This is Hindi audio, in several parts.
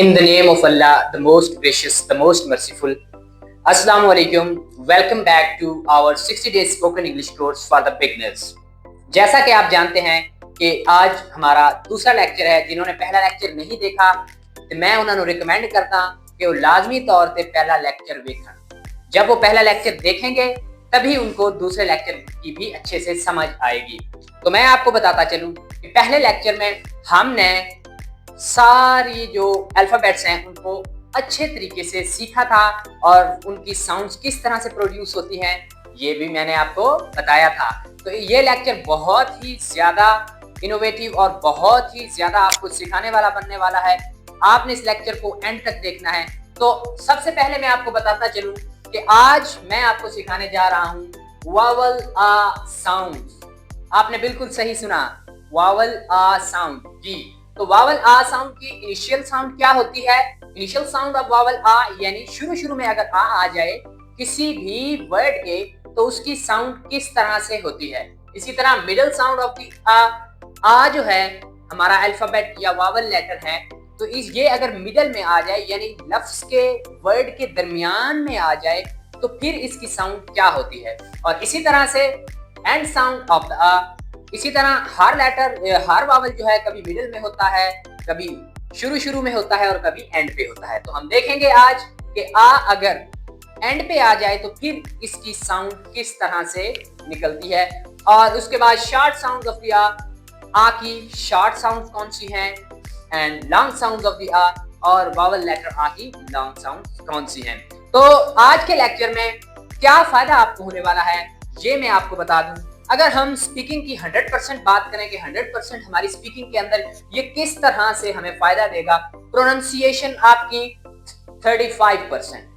In the name of Allah, the most gracious, the most merciful. Assalamu alaikum. Welcome back to our 60 days spoken English course for the beginners. जैसा कि आप जानते हैं कि आज हमारा दूसरा लेक्चर है। जिन्होंने पहला लेक्चर नहीं देखा तो मैं उन्होंने रिकमेंड करता कि वो लाजमी तौर पे पहला लेक्चर देखा। जब वो पहला लेक्चर देखेंगे तभी उनको दूसरे लेक्चर की भी अच्छे से समझ आएगी। तो मैं आपको बताता चलूं कि पहले लेक्चर में हमने सारी जो अल्फाबेट्स हैं उनको अच्छे तरीके से सीखा था और उनकी साउंड्स किस तरह से प्रोड्यूस होती हैं ये भी मैंने आपको बताया था। तो ये लेक्चर बहुत ही ज़्यादा इनोवेटिव और बहुत ही ज़्यादा आपको सिखाने वाला बनने वाला है। आपने इस लेक्चर को एंड तक देखना है। तो सबसे पहले मैं आपको बताता चलूं कि आज मैं आपको सिखाने जा रहा हूं वावल आ साउंड। आपने बिल्कुल सही सुना, वावल आ साउंड जी। तो वावल आ साउंड की इनिशियल साउंड क्या होती है? इनिशियल साउंड ऑफ वावल आ यानी शुरू में अगर आ जाए किसी भी वर्ड के तो उसकी साउंड किस तरह से होती है। इसी तरह मिडिल साउंड ऑफ दी आ जो है हमारा अल्फाबेट या वावल लेटर है, तो ये अगर मिडिल में आ जाए यानी लफ्ज के वर्ड के दरमियान में आ जाए तो फिर इसकी साउंड क्या होती है। और इसी तरह से एंड साउंड ऑफ द आ, इसी तरह हर लेटर हर वावल जो है कभी मिडिल में होता है, कभी शुरू में होता है और कभी एंड पे होता है। तो हम देखेंगे आज कि आ अगर एंड पे आ जाए तो फिर इसकी साउंड किस तरह से निकलती है। और उसके बाद शॉर्ट साउंड ऑफ द आ की शॉर्ट साउंड कौन सी हैं and long sound of the आ और वावल लेटर आ की लॉन्ग साउंड कौन सी हैं। तो आज के लेक्चर में क्या फायदा आपको होने वाला है ये मैं आपको बता दूं। अगर हम स्पीकिंग की 100% बात करें कि 100% हमारी स्पीकिंग के अंदर ये किस तरह से हमें फायदा देगा। प्रोनाउंसिएशन आपकी 35%,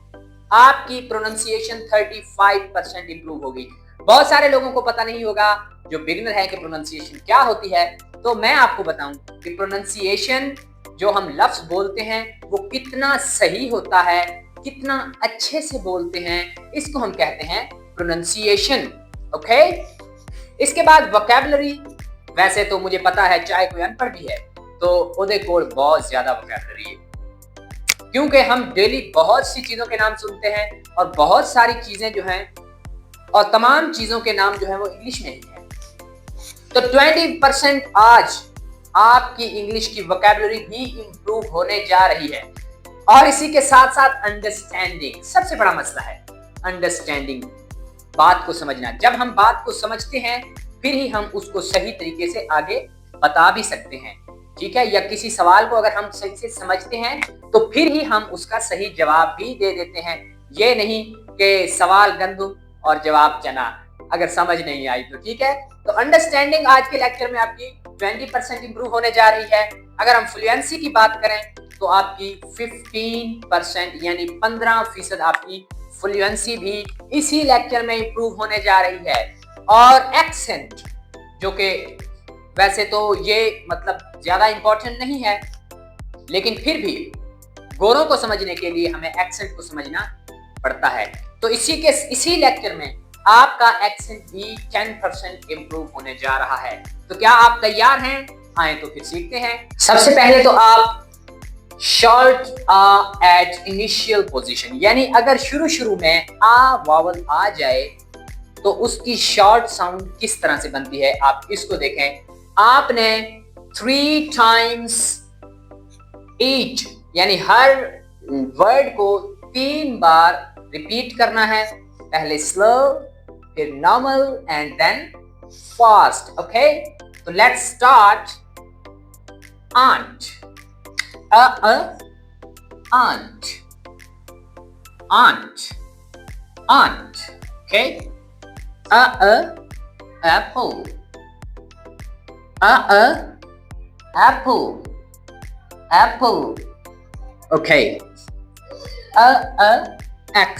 आपकी प्रोनाउंसिएशन 35% इंप्रूव होगी। बहुत सारे लोगों को पता नहीं होगा जो बिगिनर है कि प्रोनाउंसिएशन क्या होती है। तो मैं आपको बताऊं कि प्रोनाउंसिएशन जो हम लफ्ज बोलते हैं वो कितना सही होता है, कितना अच्छे से बोलते हैं, इसको हम कहते हैं प्रोनाउंसिएशन। ओके, इसके बाद वोकैबुलरी। वैसे तो मुझे पता है चाहे कोई अनपढ़ भी है तो ओदे कोल बहुत ज्यादा वोकैबुलरी है, क्योंकि हम डेली बहुत सी चीजों के नाम सुनते हैं और बहुत सारी चीजें जो हैं और तमाम चीजों के नाम जो है वो इंग्लिश में ही है। तो 20% आज आपकी इंग्लिश की वोकैबुलरी भी इंप्रूव होने जा रही है। और इसी के साथ साथ अंडरस्टैंडिंग, सबसे बड़ा मसला है अंडरस्टैंडिंग, बात को समझना। जब हम बात को समझते हैं फिर ही हम उसको सही तरीके से आगे बता भी सकते हैं, ठीक है। या किसी सवाल को अगर हम सही से समझते हैं तो फिर ही हम उसका सही जवाब भी दे देते हैं। ये नहीं कि सवाल गंदम और जवाब चना, अगर समझ नहीं आई तो ठीक है। तो अंडरस्टैंडिंग आज के लेक्चर में आपकी 20% इंप्रूव होने जा रही है। अगर हम फ्लुएंसी की बात करें तो आपकी 15% यानी 15% आपकी फ्लुएंसी भी इसी लेक्चर में इंप्रूव होने जा रही है। और एक्सेंट, जो कि वैसे तो ये मतलब ज्यादा इंपॉर्टेंट नहीं है लेकिन फिर भी गोरों को समझने के लिए हमें एक्सेंट को समझना पड़ता है। तो इसी लेक्चर में आपका एक्सेंट भी 10% इंप्रूव होने जा रहा है। तो क्या आप तैयार हैं? आए तो फिर सीखते हैं। सबसे पहले तो आप short uh at initial position, यानी अगर शुरू में आ वावल आ जाए तो उसकी शॉर्ट साउंड किस तरह से बनती है आप इसको देखें। आपने 3 times each यानी हर वर्ड को 3 बार रिपीट करना है। पहले स्लो, फिर normal and then fast. Okay, तो let's start. Aunt, aunt, aunt, aunt. Okay. Apple. Apple. Apple. Okay. X.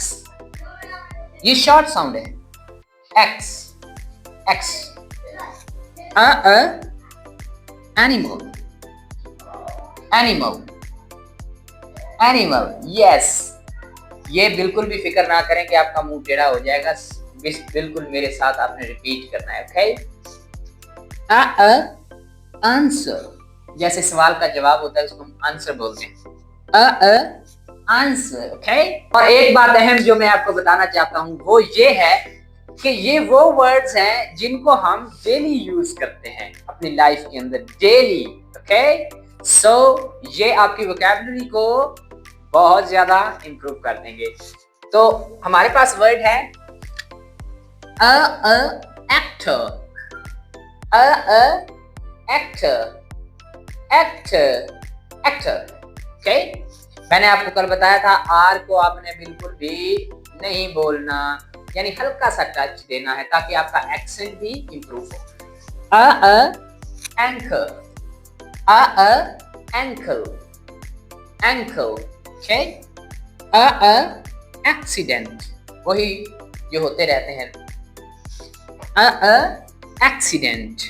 ये शॉर्ट साउंड है। X. X. Animal. Animal, animal, yes. ये बिल्कुल भी फिक्र ना करें कि आपका मुंह टेढ़ा हो जाएगा, बिल्कुल मेरे साथ आपने रिपीट करना है। ओके, आंसर, जैसे सवाल का जवाब होता है उसको हम आंसर बोलते हैं। आंसर। ओके, और एक बात अहम जो मैं आपको बताना चाहता हूँ वो ये है कि ये वो वर्ड्स हैं जिनको हम डेली यूज करते हैं अपनी लाइफ के अंदर, डेली। ओके, सो ये आपकी वोकैबुलरी को बहुत ज्यादा इंप्रूव कर देंगे। तो हमारे पास वर्ड है actor, actor, actor, actor. Okay, मैंने आपको कल बताया था आर को आपने बिल्कुल भी नहीं बोलना, यानी हल्का सा टच देना है ताकि आपका एक्सेंट भी इंप्रूव हो। Ankle, ankle, ankle. Okay, accident, वही जो होते रहते हैं। एक्सीडेंट।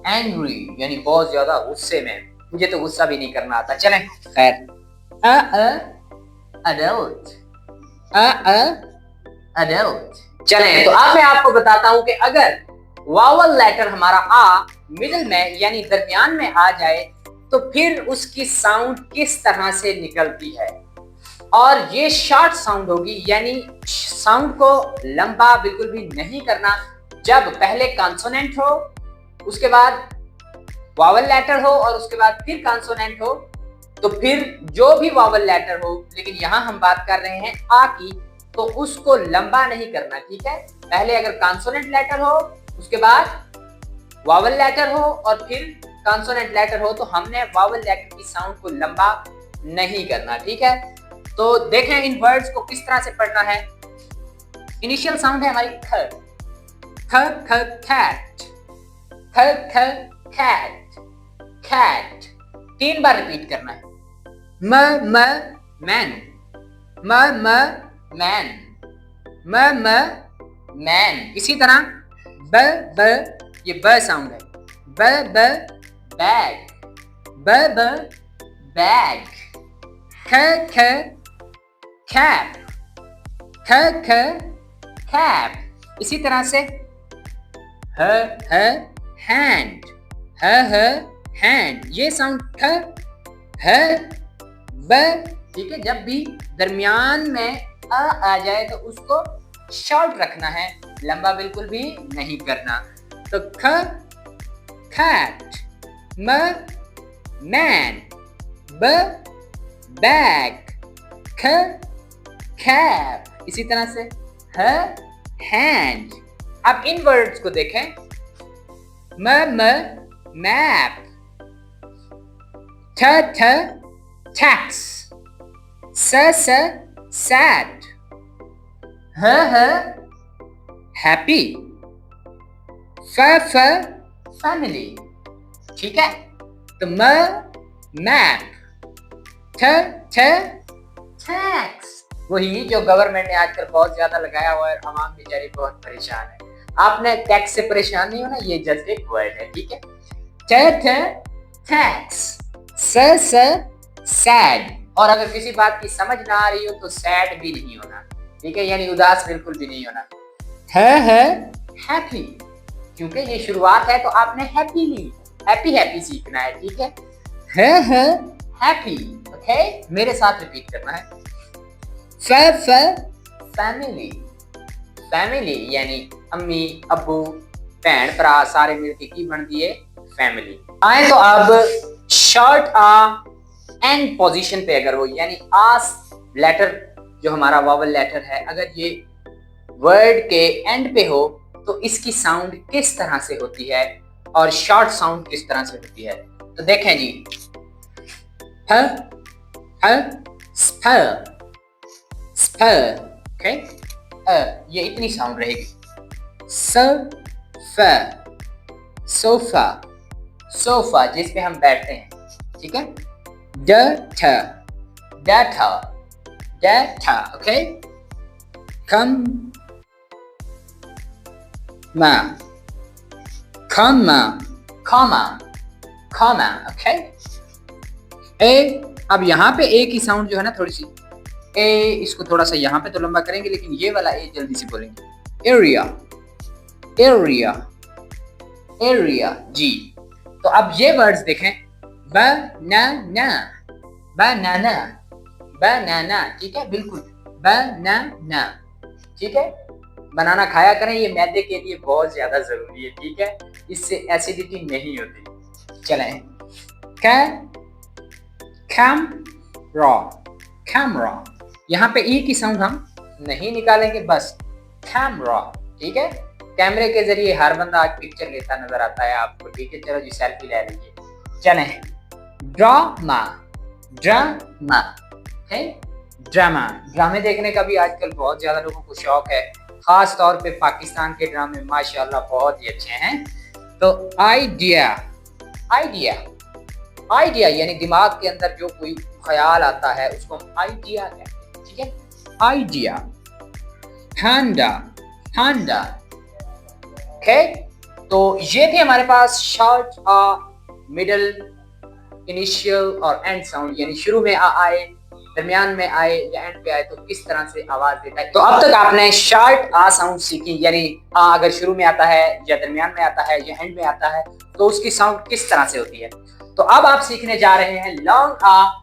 एंग्री, यानी बहुत ज्यादा गुस्से में, मुझे तो गुस्सा भी नहीं करना आता, चलें खैर। Adult, adult. चलें, तो अब मैं आपको बताता हूं कि अगर वावल लेटर हमारा आ मिडिल में यानी दरमियान में आ जाए तो फिर उसकी साउंड किस तरह से निकलती है। और ये शॉर्ट साउंड होगी, यानी साउंड को लंबा बिल्कुल भी नहीं करना। जब पहले कॉन्सोनेंट हो, उसके बाद वावल लेटर हो और उसके बाद फिर कॉन्सोनेंट हो, तो फिर जो भी वावल लेटर हो, लेकिन यहां हम बात कर रहे हैं आ की, तो उसको लंबा नहीं करना, ठीक है। पहले अगर कॉन्सोनेंट लेटर हो, उसके बाद वावल लेटर हो और फिर कॉन्सोनेंट लेटर हो, तो हमने वावल लेटर की साउंड को लंबा नहीं करना, ठीक है। तो देखें इन वर्ड्स को किस तरह से पढ़ना है। इनिशियल साउंड है हमारी ख, ख ख कैट, ख ख कैट, कैट। 3 बार रिपीट करना है। म मैन, म मैन, म मैन। इसी तरह ब ये ब साउंड है, ब बैग, ब बैग। ख कैप, ख कैप। इसी तरह से ह हैंड, ह हैंड। ये साउंड ख ह ब, ठीक है। जब भी दरमियान में आ जाए तो उसको शॉर्ट रखना है, लंबा बिल्कुल भी नहीं करना। तो ख कैट, म मैन, ब बैग, ख कैप। इसी तरह से ह हैंड। अब इन वर्ड्स को देखें। म मैप, ठ टैक्स, स सैड, ह हैप्पी, फ फैमिली, ठीक है। तो म मैप, ठ टैक्स, वही जो गवर्नमेंट ने आजकल बहुत ज्यादा लगाया हुआ है, आवाम बेचारी बहुत परेशान है। आपने टैक्स से परेशान नहीं होना, ये जस्ट एक वर्ड है, ठीक है। टैक्स, स सैड। और अगर किसी बात की समझ ना आ रही हो तो सैड भी नहीं होना, ठीक है, यानी उदास बिल्कुल भी नहीं होना। हैप्पी, क्योंकि ये शुरुआत है तो आपने हैप्पी सीखना है, ठीक है। हैप्पी। ओके, मेरे साथ रिपीट करना है। फैमिली, फैमिली यानी अम्मी अब्बू भैन भरा सारे मिलके की बनती है फैमिली। आए तो अब शॉर्ट आ एंड पोजीशन पे अगर हो, यानी आस लेटर जो हमारा वावल लेटर है, अगर ये वर्ड के एंड पे हो तो इसकी साउंड किस तरह से होती है और शॉर्ट साउंड किस तरह से होती है। तो देखें जी, ओके, ये इतनी साउंड रहेगी। सोफा, सोफा जिस पे हम बैठते हैं, ठीक है। Data, okay. Comma, okay. अब यहाँ पे ए की साउंड जो है ना, थोड़ी सी ए, इसको थोड़ा सा यहाँ पे तो लंबा करेंगे, लेकिन ये वाला ए जल्दी से बोलेंगे। एरिया जी। तो अब ये वर्ड्स देखें, बनाना, बनाना, बनाना, ठीक है, बिल्कुल, बनाना, ठीक है। बनाना खाया करें, ये मैदे के लिए बहुत ज्यादा जरूरी है, ठीक है, इससे एसिडिटी नहीं होती। चलें, कैमरा, कैमरा, यहाँ पे ई की साउंड हम नहीं निकालेंगे, बस कैमरा, ठीक है। कैमरे के जरिए हर बंदा आज पिक्चर लेता नजर आता है आपको, ठीक है, चलो जी सेल्फी ले लीजिए। चलें, ड्रामा, ड्रामा है, ड्रामा, ड्रामे देखने का भी आजकल बहुत ज्यादा लोगों को शौक है, खास तौर पे पाकिस्तान के ड्रामे माशाल्लाह बहुत ही अच्छे हैं। तो आइडिया, आइडिया, आइडिया यानी दिमाग के अंदर जो कोई ख्याल आता है उसको हम आइडिया कहते हैं, ठीक है, आइडिया। हांडा, हांडा, ओके। तो ये थे हमारे पास शॉर्ट, मिडल, इनिशियल और एंड साउंड, यानी शुरू में आ आए, दरमियान में आए या एंड पे आए तो किस तरह से आवाज देता है। तो अब तक आपने शॉर्ट आ साउंड सीखी, यानी आ अगर शुरू में आता है या दरमियान में आता है या एंड में आता है तो उसकी साउंड किस तरह से होती है। तो अब आप सीखने जा रहे हैं लॉन्ग आ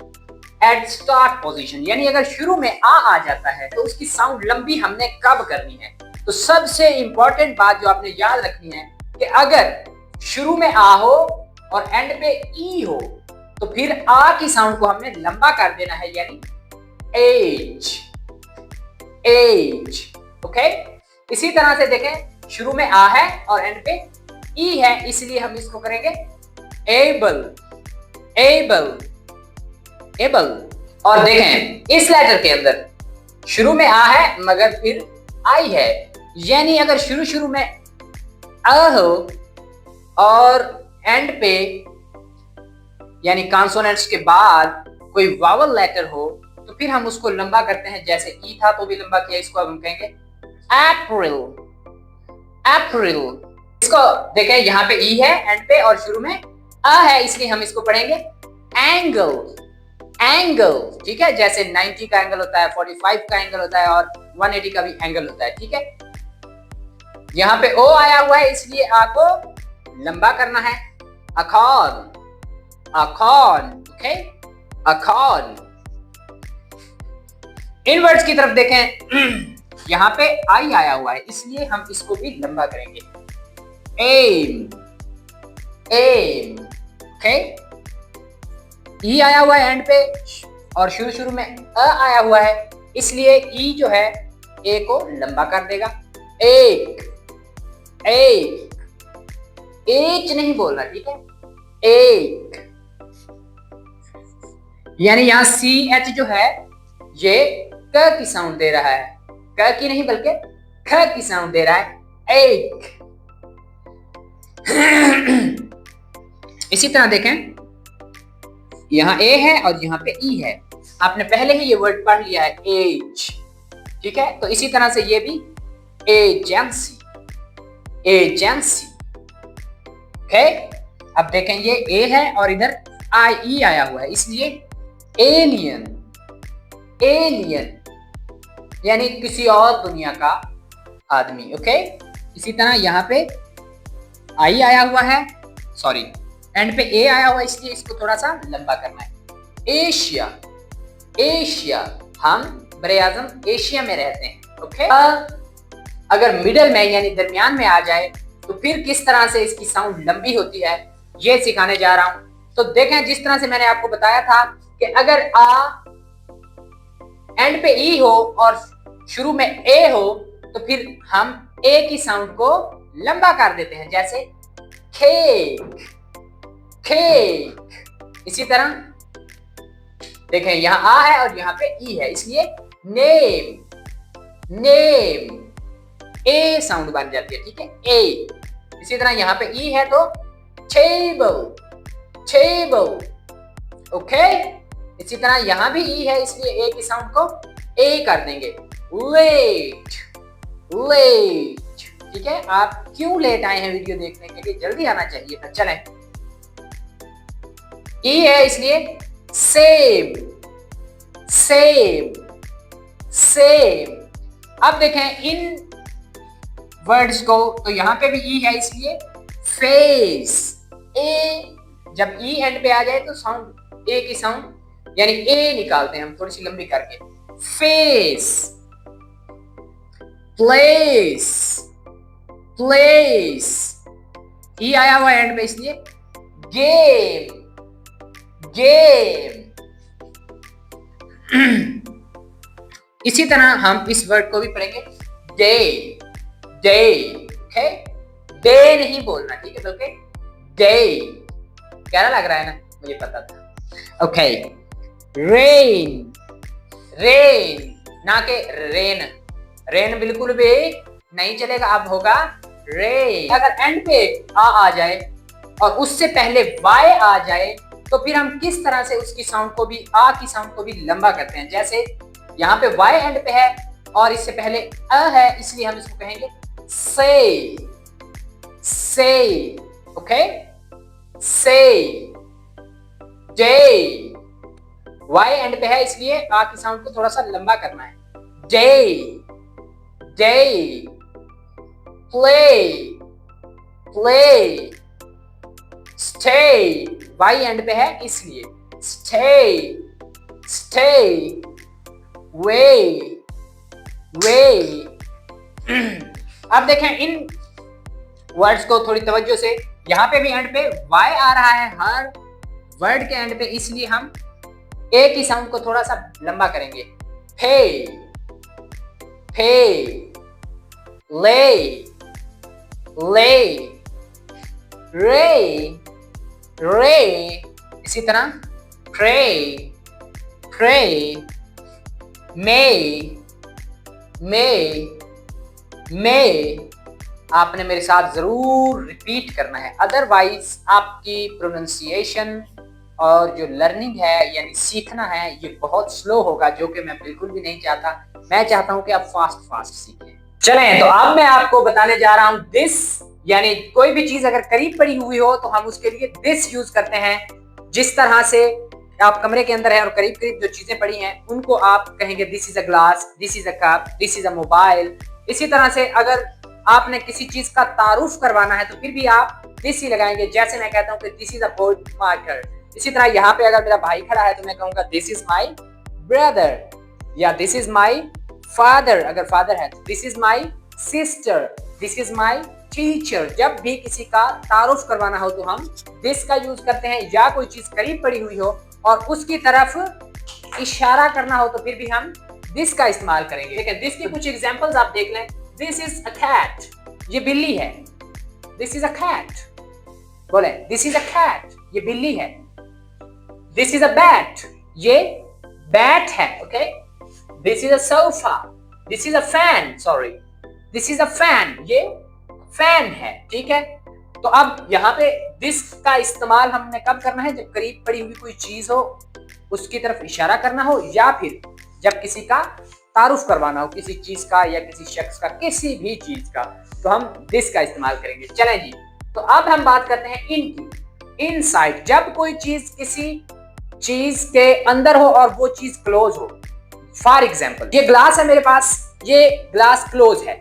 एट स्टार्ट पोजीशन, यानी अगर शुरू में आ जाता है तो उसकी साउंड लंबी हमने कब करनी है। तो सबसे इंपॉर्टेंट बात जो आपने याद रखनी है कि अगर शुरू में आ हो और एंड पे ई हो तो फिर आ की साउंड को हमने लंबा कर देना है, यानी एज, एज, ओके। इसी तरह से देखें, शुरू में आ है और एंड पे ई है, इसलिए हम इसको करेंगे एबल, एबल, एबल। और देखें इस लेटर के अंदर शुरू में आ है मगर फिर आई है, यानी अगर शुरू में अ हो और एंड पे यानी कॉन्सोनेंट्स के बाद कोई वावल लेटर हो तो फिर हम उसको लंबा करते हैं, जैसे ई था तो भी लंबा किया, इसको अब हम कहेंगे अप्रैल, अप्रैल। इसको देखें यहाँ पे ई है एंड पे और शुरू में अ है, इसलिए हम इसको पढ़ेंगे एंगल, एंगल, ठीक है, जैसे 90 का एंगल होता है, 45 का एंगल होता है और 180 का भी एंगल होता है, ठीक है। यहाँ पे ओ आया हुआ है इसलिए आ को लंबा करना है, अकॉर्न, अकॉर्न, ओके, अकॉर्न। इन वर्ड्स की तरफ देखें, यहाँ पे आई आया हुआ है इसलिए हम इसको भी लंबा करेंगे, एम, एम, ओके। ई आया हुआ है एंड पे और शुरू में अ आया हुआ है, इसलिए ई जो है ए को लंबा कर देगा, एक, एक, एच नहीं बोलना, ठीक है, एक। यानी यहां सी एच जो है ये क की साउंड दे रहा है, क की नहीं बल्कि ख की साउंड दे रहा है, एक। इसी तरह देखें, यहाँ ए है और यहाँ पे ई है, आपने पहले ही ये वर्ड पढ़ लिया है एज, ठीक है। तो इसी तरह से ये भी एजेंसी, एजेंसी, ओके। अब देखें ये ए है और इधर आई ई आया हुआ है, इसलिए एलियन, एलियन यानी किसी और दुनिया का आदमी, ओके। इसी तरह यहाँ पे आई आया हुआ है, सॉरी एंड पे ए आया हुआ है, इसलिए इसको थोड़ा सा लंबा करना है, एशिया, एशिया, हम बरे आजम एशिया में रहते हैं, ओके। अगर मिडल में यानी दरमियान में आ जाए तो फिर किस तरह से इसकी साउंड लंबी होती है ये सिखाने जा रहा हूं। तो देखें जिस तरह से मैंने आपको बताया था कि अगर आ एंड पे ई हो और शुरू में ए हो तो फिर हम ए की साउंड को लंबा कर देते हैं, जैसे केक, केक। इसी तरह देखें यहाँ आ है और यहाँ पे ई है, इसलिए नेम, नेम, ए साउंड बन जाती है, ठीक है, ए। इसी तरह यहाँ पे ई है तो टेबल, टेबल, ओके। इसी तरह यहाँ भी ई है इसलिए ए की साउंड को ए कर देंगे, लेट, लेट, ठीक है। आप क्यों लेट आए हैं वीडियो देखने के लिए, जल्दी आना चाहिए था। चलें, ई है इसलिए सेब, सेब, सेब। अब देखें इन वर्ड्स को, तो यहाँ पे भी ई है इसलिए फेस, ए। जब ई एंड पे आ जाए तो साउंड ए की साउंड यानी ए निकालते हैं हम थोड़ी सी लंबी करके, फेस, प्लेस, प्लेस, ई आया हुआ एंड पे इसलिए, गेम, गेम। इसी तरह हम इस वर्ड को भी पढ़ेंगे, डे, डे, ओके, डे नहीं बोलना, ठीक है, बल्कि डे। प्यारा लग रहा है ना, मुझे पता था। ओके, रेन, रेन, ना के रेन, रेन बिल्कुल भी नहीं चलेगा, अब होगा रेन। अगर एंड पे आ जाए और उससे पहले वाई आ जाए तो फिर हम किस तरह से उसकी साउंड को भी, आ की साउंड को भी लंबा करते हैं। जैसे यहाँ पे वाई एंड पे है और इससे पहले अ है, इसलिए हम इसको कहेंगे से, से, ओके, से, डे, वाई एंड पे है इसलिए आ की साउंड को थोड़ा सा लंबा करना है, day, day, play, play, stay, Y and pay है इसलिए स्टे, स्टे, वे, वे। अब देखें इन वर्ड्स को थोड़ी तवज्जो से, यहाँ पे भी एंड पे वाई आ रहा है हर वर्ड के एंड पे, इसलिए हम ए की साउंड को थोड़ा सा लंबा करेंगे, फे, फे, ले, ले, रे, रे, इसी तरह प्रे, प्रे, मे, मे, मे। आपने मेरे साथ जरूर रिपीट करना है, अदरवाइज आपकी प्रोनाउंसिएशन और जो लर्निंग है यानी सीखना है ये बहुत स्लो होगा, जो कि मैं बिल्कुल भी नहीं चाहता। मैं चाहता हूं कि आप फास्ट फास्ट सीखें। चलें, तो अब मैं आपको बताने जा रहा हूं दिस, यानी कोई भी चीज अगर करीब पड़ी हुई हो तो हम उसके लिए दिस यूज करते हैं। जिस तरह से आप कमरे के अंदर है और करीब करीब जो चीजें पड़ी हैं उनको आप कहेंगे this is a glass, this is a cup, this is a mobile. इसी तरह से अगर आपने किसी चीज का तारुफ करवाना है तो फिर भी आप दिस ही लगाएंगे। जैसे मैं कहता हूं कि this is a board marker, इसी तरह यहाँ पे अगर मेरा भाई खड़ा है तो मैं कहूंगा दिस इज माई ब्रदर, या दिस इज माई फादर, अगर फादर है तो this is my sister, this is my teacher. जब भी किसी का तारुफ करवाना हो तो हम दिस का यूज करते हैं, या कोई चीज करीब पड़ी हुई हो और उसकी तरफ इशारा करना हो तो फिर भी हम दिस का इस्तेमाल करेंगे। ठीक है, दिस के कुछ एग्जांपल्स आप देख लें। दिस इज अ कैट, ये बिल्ली है, दिस इज अ कैट। बोले दिस इज अ कैट, ये बिल्ली है। दिस इज अ बैट, ये बैट है। Okay, this is a sofa, this is a fan, sorry, this is a fan, ये फैन है। ठीक है, तो अब यहाँ पे दिस का इस्तेमाल हमने कब करना है, जब करीब पड़ी हुई कोई चीज हो उसकी तरफ इशारा करना हो, या फिर जब किसी का तारुफ करवाना हो, किसी चीज का या किसी शख्स का, किसी भी चीज का, तो हम दिस का इस्तेमाल करेंगे। चलें जी, तो अब हम बात करते हैं इन की। इनसाइड, जब कोई चीज किसी चीज के अंदर हो और वो चीज क्लोज हो। फॉर एग्जाम्पल ये ग्लास है मेरे पास, ये ग्लास क्लोज है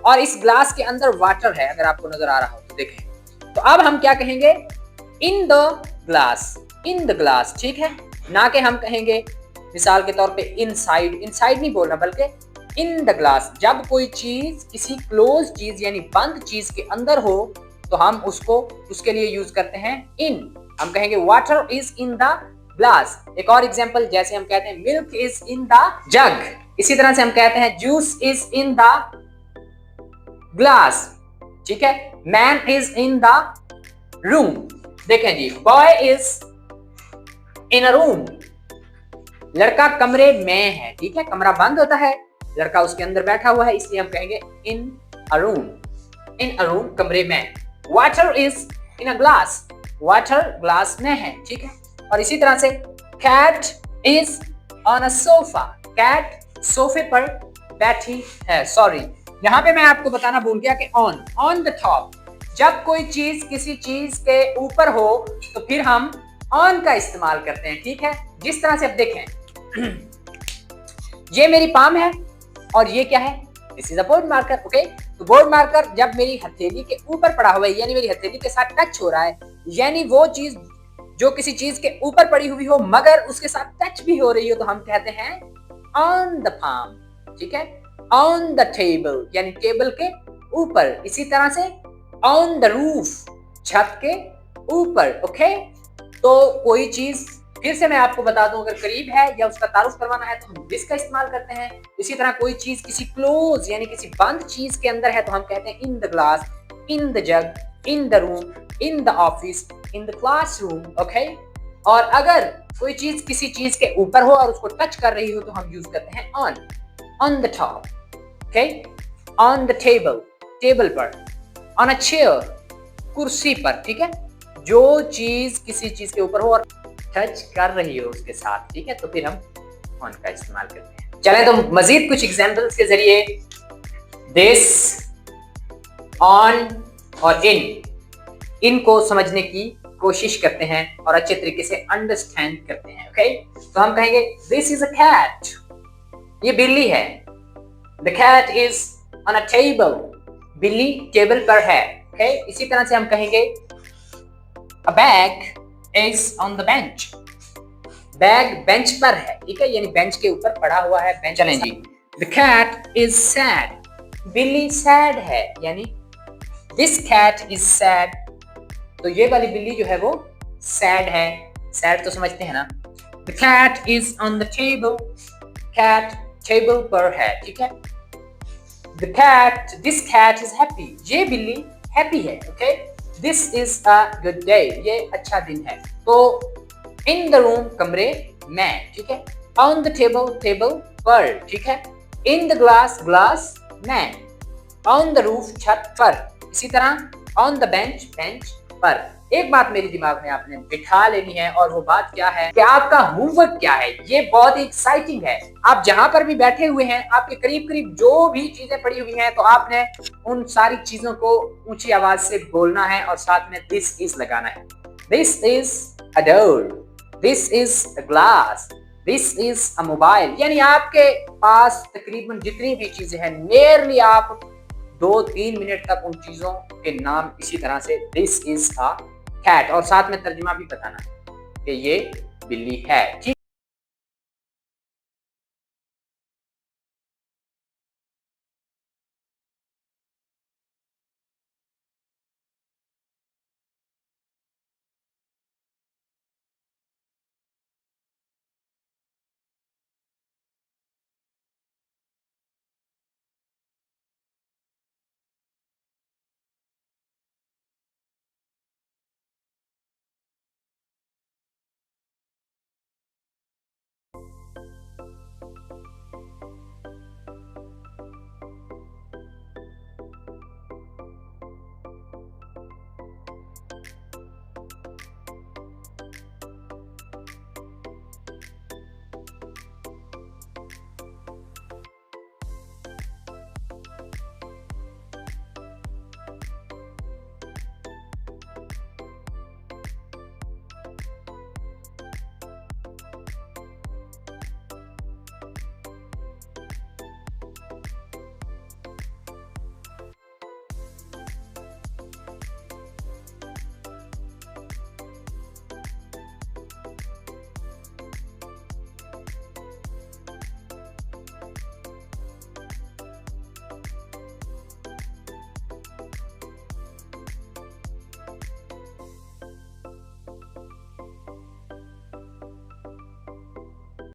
और इस ग्लास के अंदर वाटर है, अगर आपको नजर आ रहा हो तो देखें। तो अब हम क्या कहेंगे, इन the glass, in the glass, ठीक है, ना कि हम कहेंगे मिसाल के तौर पे इनसाइड, इनसाइड नहीं बोलना बल्कि इन द ग्लास। जब कोई चीज किसी क्लोज चीज यानी बंद चीज के अंदर हो तो हम उसको उसके लिए यूज करते हैं इन। हम कहेंगे water is in the glass. एक और एग्जांपल, जैसे हम कहते हैं milk is in the jug, इसी तरह से हम कहते हैं juice is in the glass. ठीक है, man is in the room. देखें जी, boy is in a room, लड़का कमरे में है। ठीक है, कमरा बंद होता है, लड़का उसके अंदर बैठा हुआ है, इसलिए हम कहेंगे इन a room, in a room, कमरे में। Water is in a glass, water glass में है। ठीक है, और इसी तरह से cat is on a sofa, cat सोफे पर बैठी है। सॉरी, यहाँ पे मैं आपको बताना भूल गया कि ऑन द टॉप, जब कोई चीज किसी चीज के ऊपर हो तो फिर हम ऑन का इस्तेमाल करते हैं। ठीक है, जिस तरह से आप देखें ये मेरी पाम है और ये क्या है, this is a board marker. Okay, तो बोर्ड मार्कर जब मेरी हथेली के ऊपर पड़ा हुआ है यानी मेरी हथेली के साथ टच हो रहा है, यानी वो चीज जो किसी चीज के ऊपर पड़ी हुई हो मगर उसके साथ टच भी हो रही हो तो हम कहते हैं ऑन द पाम, ठीक है। ऑन द टेबल यानी टेबल के ऊपर। इसी तरह से ऑन द रूफ, छत के ऊपर, ओके। तो कोई चीज फिर से मैं आपको बता दूं, अगर करीब है या उसका तारुफ करवाना है तो हम दिस का इस्तेमाल करते हैं। इसी तरह कोई चीज किसी क्लोज यानी किसी बंद चीज के अंदर है तो हम कहते हैं इन the glass, in the jug, in the room, in the office, in the classroom, okay. और अगर कोई चीज किसी चीज के ऊपर हो और उसको टच कर रही हो तो हम यूज करते हैं on the top, okay. On the table, table पर। ऑन अ चेयर, कुर्सी पर, ठीक है। जो चीज किसी चीज के ऊपर हो और टच कर रही हो उसके साथ, ठीक है, तो फिर हम ऑन का इस्तेमाल करते हैं। चलें तो मजीद कुछ एग्जांपल्स के जरिए दिस, ऑन और इनको समझने की कोशिश करते हैं और अच्छे तरीके से अंडरस्टैंड करते हैं, ओके। तो हम कहेंगे दिस इज अ कैट, ये बिल्ली है। The cat is on a table, बिल्ली टेबल पर है, ओके। इसी तरह से हम कहेंगे a bag is on the bench, bag bench पर है, ठीक है, यानी बेंच के ऊपर पड़ा हुआ है, बेंच। चलें जी। The cat is sad, बिल्ली सैड है, यानी this cat is sad, तो ये वाली बिल्ली जो है वो सैड है। सैड तो समझते हैं ना। The cat is on the table, cat table पर है, ठीक है। this cat is happy, ये बिल्ली हैप्पी है, okay. This is a good day, ये अच्छा दिन है। तो in the room, कमरे में, ठीक है। On the table, टेबल पर, ठीक है। In the glass, ग्लास में। On the roof, छत पर। इसी तरह on the bench, बेंच पर। एक बात मेरे दिमाग में आपने बिठा लेनी है और वो बात क्या है कि आपका होमवर्क क्या है। ये बहुत ही एक्साइटिंग है। आप जहां पर भी बैठे हुए हैं, आपके करीब करीब जो भी चीजें पड़ी हुई हैं, तो आपने उन सारी चीजों को ऊंची आवाज से बोलना है और साथ में दिस इज लगाना है। This is a door, this is a glass, this is a mobile. यानी आपके पास तकरीबन जितनी भी चीजें हैं, नियरली आप 2-3 मिनट तक उन चीजों के नाम इसी तरह से दिस इज अ कैट और साथ में तर्जुमा भी बताना कि ये बिल्ली है, ठीक।